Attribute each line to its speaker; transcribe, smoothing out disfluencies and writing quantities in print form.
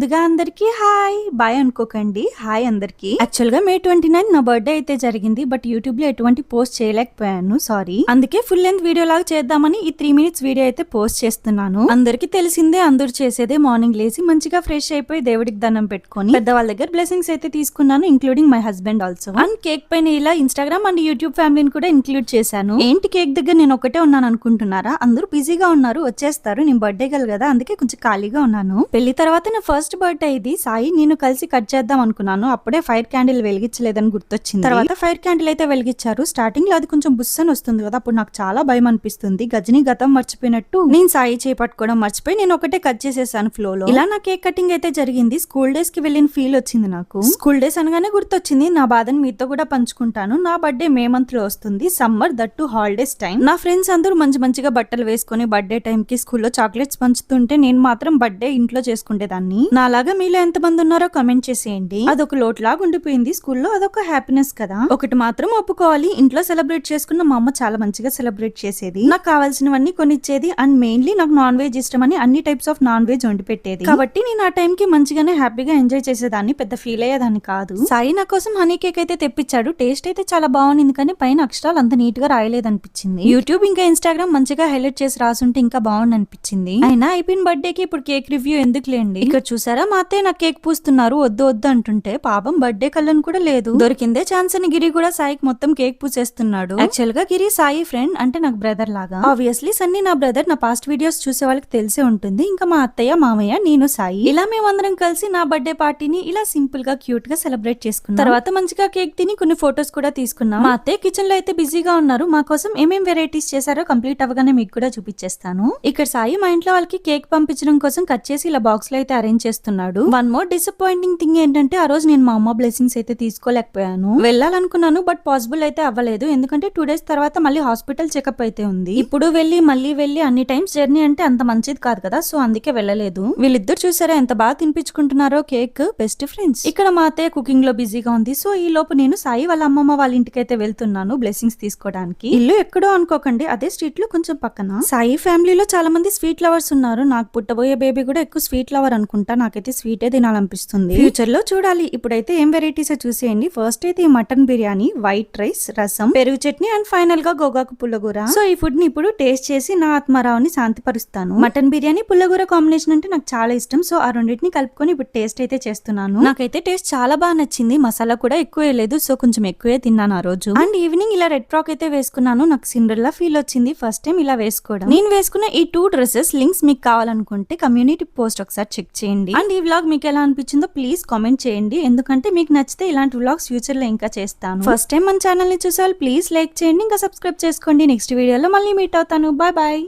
Speaker 1: ముందుగా అందరికి hi bye అనుకోకండి. హాయ్ అందరికి. యాక్చువల్ గా May 29 నా బర్త్డే అయితే జరిగింది. బట్ యూట్యూబ్ లో ఎటువంటి పోస్ట్ చేయలేకపోయాను, సారీ. అందుకే ఫుల్ లెంత్ వీడియో లాగా చేద్దామని ఈ 3 minutes వీడియో అయితే పోస్ట్ చేస్తున్నాను. అందరికి తెలిసిందే, అందరూ చేసేదే. మార్నింగ్ లేసి మంచిగా ఫ్రెష్ అయిపోయి దేవుడికి దండం పెట్టుకొని పెద్దవాళ్ళ దగ్గర బ్లెస్సింగ్స్ అయితే తీసుకున్నాను, including my husband also. And cake పైన ఇలా ఇన్స్టాగ్రామ్ అండ్ యూట్యూబ్ ఫ్యామిలీని కూడా ఇంక్లూడ్ చేశాను. ఏంటి కేక్ దగ్గర నేను ఒకటే ఉన్నాను అనుకుంటున్నారా? అందరూ బిజీగా ఉన్నారు, వచ్చేస్తారు. నేను బర్త్డే గల్ కదా, అందుకే కొంచెం ఖాళీగా ఉన్నాను. పెళ్లి తర్వాత నా ఫస్ట్ బర్త్డే ఇది. సాయి నేను కలిసి కట్ చేద్దాం అనుకున్నాను. అప్పుడే ఫైర్ క్యాండిల్ వెలిగించలేదని గుర్తొచ్చింది. తర్వాత ఫైర్ క్యాండిల్ అయితే వెలిగించారు. స్టార్టింగ్ లో అది కొంచెం బుస్సని వస్తుంది కదా, అప్పుడు నాకు చాలా భయం అనిపిస్తుంది. గజని గతం మర్చిపోయినట్టు నేను సాయి చేపట్టుకోవడం మర్చిపోయి నేను ఒకటే కట్ చేసేసాను ఫ్లో లో. ఇలా నా కేక్ కటింగ్ అయితే జరిగింది. స్కూల్ డేస్ కి వెళ్ళిన ఫీల్ వచ్చింది నాకు. స్కూల్ డేస్ అనగానే గుర్తొచ్చింది, నా బాధను మీతో కూడా పంచుకుంటాను. నా బర్త్డే మే మంత్ లో వస్తుంది, సమ్మర్, దట్టు హాలిడేస్ టైం. నా ఫ్రెండ్స్ అందరూ మంచిగా బట్టలు వేసుకుని బర్త్డే టైం కి స్కూల్లో చాక్లెట్స్ పంచుతుంటే నేను మాత్రం బర్త్డే ఇంట్లో చేసుకుంటేదాన్ని. నాలాగా మీలో ఎంత మంది ఉన్నారో కమెంట్ చేసేయండి. అదొక లోటు లాగా ఉండిపోయింది. స్కూల్లో అదొక హ్యాపీనెస్ కదా. ఒకటి మాత్రం ఒప్పుకోవాలి, ఇంట్లో సెలబ్రేట్ చేసుకున్న మా అమ్మ చాలా మంచిగా సెలబ్రేట్ చేసేది. నాకు కావాల్సినవన్నీ కొనిచ్చేది. అండ్ మెయిన్లీ నాకు నాన్ వెజ్ ఇష్టం అని అన్ని టైప్స్ ఆఫ్ నాన్ వెజ్ వండి పెట్టేది. కాబట్టి నేను ఆ టైం కి మంచిగానే హ్యాపీగా ఎంజాయ్ చేసేదాన్ని, పెద్ద ఫీల్ అయ్యేదాన్ని కాదు. సాయి నా కోసం హనీ కేక్ అయితే తెప్పించాడు. టేస్ట్ అయితే చాలా బాగుంది, కానీ పైన అక్షరాలు అంత నీట్ గా రాయలేదనిపించింది. యూట్యూబ్ ఇంకా ఇన్స్టాగ్రామ్ మంచిగా హైలైట్ చేసి రాసుంటే ఇంకా బాగుంది అనిపించింది. అయినా అయిపోయిన బర్త్డే కి ఇప్పుడు కేక్ రివ్యూ ఎందుకు లేండి. ఇక్కడ చూసారా, మా అత్తయ్య నాకు కేక్ పూస్తున్నారు, వద్దు వద్దు అంటుంటే పాపం బర్త్డే కళ్ళని కూడా లేదు. దొరికిందే ఛాన్స్ అని గిరి కూడా సాయికి మొత్తం కేక్ పూసేస్తున్నాడు. యాక్చువల్ గా గిరి సాయి ఫ్రెండ్, అంటే నాకు బ్రదర్ లాగా. ఆబ్వియస్లీ సన్నీ నా బ్రదర్. నా పాస్ట్ వీడియోస్ చూసే వాళ్ళకి తెలిసే ఉంటుంది. ఇంకా మా అత్తయ్య, మామయ్య, నేను, సాయి ఇలా మేమందరం కలిసి నా బర్త్డే పార్టీని ఇలా సింపుల్ గా క్యూట్ గా సెలబ్రేట్ చేసుకున్నాం. తర్వాత మంచిగా కేక్ తిని కొన్ని ఫొటోస్ కూడా తీసుకున్నాం. మా అత్తయ్య కిచెన్ లో అయితే బిజీగా ఉన్నారు. మా కోసం ఏమేం వెరైటీస్ చేశారో కంప్లీట్ అవ్వగానే మీకు కూడా చూపించేస్తాను. ఇక్కడ సాయి మా ఇంట్లో వాళ్ళకి కేక్ పంపించడం కోసం కట్ చేసి ఇలా బాక్స్ లో అయితే అరేంజ్ చేస్తున్నాడు. వన్ మోర్ డిసప్పాయింటింగ్ థింగ్ ఏంటంటే ఆ రోజు నేను మా అమ్మ బ్లెస్సింగ్స్ అయితే తీసుకోలేకపోయాను. వెళ్ళాలనుకున్నాను, బట్ పాసిబుల్ అయితే అవ్వలేదు. ఎందుకంటే 2 days తర్వాత మళ్ళీ హాస్పిటల్ చెకప్ అయితే ఉంది. ఇప్పుడు మళ్ళీ వెళ్ళి అన్ని టైమ్స్ జర్నీ అంటే అంత మంచిది కాదు కదా, సో అందుకే వెళ్ళలేదు. వీళ్ళిద్దరు చూసారా ఎంత బాగా తినిపించుకుంటున్నారో కేక్, బెస్ట్ ఫ్రెండ్స్. ఇక్కడ మా అత్తయ్య కుకింగ్ లో బిజీగా ఉంది. సో ఈ లోపు నేను సాయి వాళ్ళ అమ్మమ్మ వాళ్ళ ఇంటికి అయితే వెళ్తున్నాను బ్లెస్సింగ్స్ తీసుకోవడానికి. ఇల్లు ఎక్కడో అనుకోకండి, అదే స్ట్రీట్ లో కొంచెం పక్కన. సాయి ఫ్యామిలీలో చాలా మంది స్వీట్ లవర్స్ ఉన్నారు. నాకు పుట్టబోయే బేబీ కూడా ఎక్కువ స్వీట్ లవర్ అనుకుంటా. నాకైతే స్వీటే తినాలనిపిస్తుంది. ఫ్యూచర్ లో చూడాలి. ఇప్పుడైతే ఏం వెరైటీస్ చూసేయండి. ఫస్ట్ అయితే ఈ మటన్ బిర్యానీ, వైట్ రైస్, రసం, పెరుగు చట్నీ అండ్ ఫైనల్ గా గోగాకు పుల్లగూర. సో ఈ ఫుడ్ ని ఇప్పుడు టేస్ట్ చేసి నా ఆత్మారావుని శాంతిపరుస్తాను. మటన్ బిర్యానీ, పుల్లగూర కాంబినేషన్ అంటే నాకు చాలా ఇష్టం. సో ఆ రెండింటిని కలుపుకొని ఇప్పుడు టేస్ట్ అయితే చేస్తున్నాను. నాకైతే టేస్ట్ చాలా బాగా నచ్చింది. మసాలా కూడా ఎక్కువ లేదు, సో కొంచెం ఎక్కువే తిన్నాను ఆ రోజు. అండ్ ఈవినింగ్ ఇలా రెడ్ ఫ్రాక్ అయితే వేసుకున్నాను. నాకు సిండ్రెల్లా ఫీల్ వచ్చింది ఫస్ట్ టైం ఇలా వేసుకోవడం. నేను వేసుకున్న ఈ 2 డ్రెస్సెస్ లింక్స్ మీకు కావాలనుకుంటే కమ్యూనిటీ పోస్ట్ ఒకసారి చెక్ చేయండి. అండ్ ఈ వ్లాగ్ మీకు ఎలా అనిపించిందో ప్లీజ్ కామెంట్ చేయండి. ఎందుకంటే మీకు నచ్చితే ఇలాంటి వ్లాగ్స్ ఫ్యూచర్ లో ఇంకా చేస్తాను. ఫస్ట్ టైం మన ఛానల్ ని చూసే వాళ్ళు ప్లీజ్ లైక్ చేయండి, ఇంకా సబ్స్క్రైబ్ చేసుకోండి. నెక్స్ట్ వీడియోలో మళ్ళీ మీట్ అవుతాను. Bye bye.